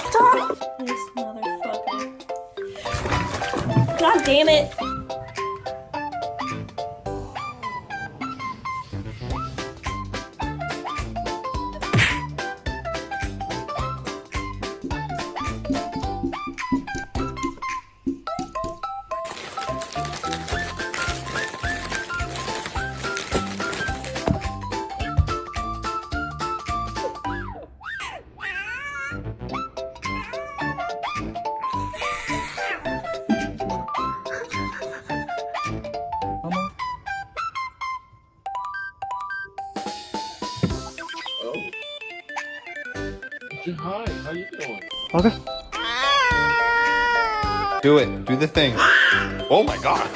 Stop this motherfucker. God damn it. Hi, how you doing? Okay. Do it. Do the thing. Oh my god.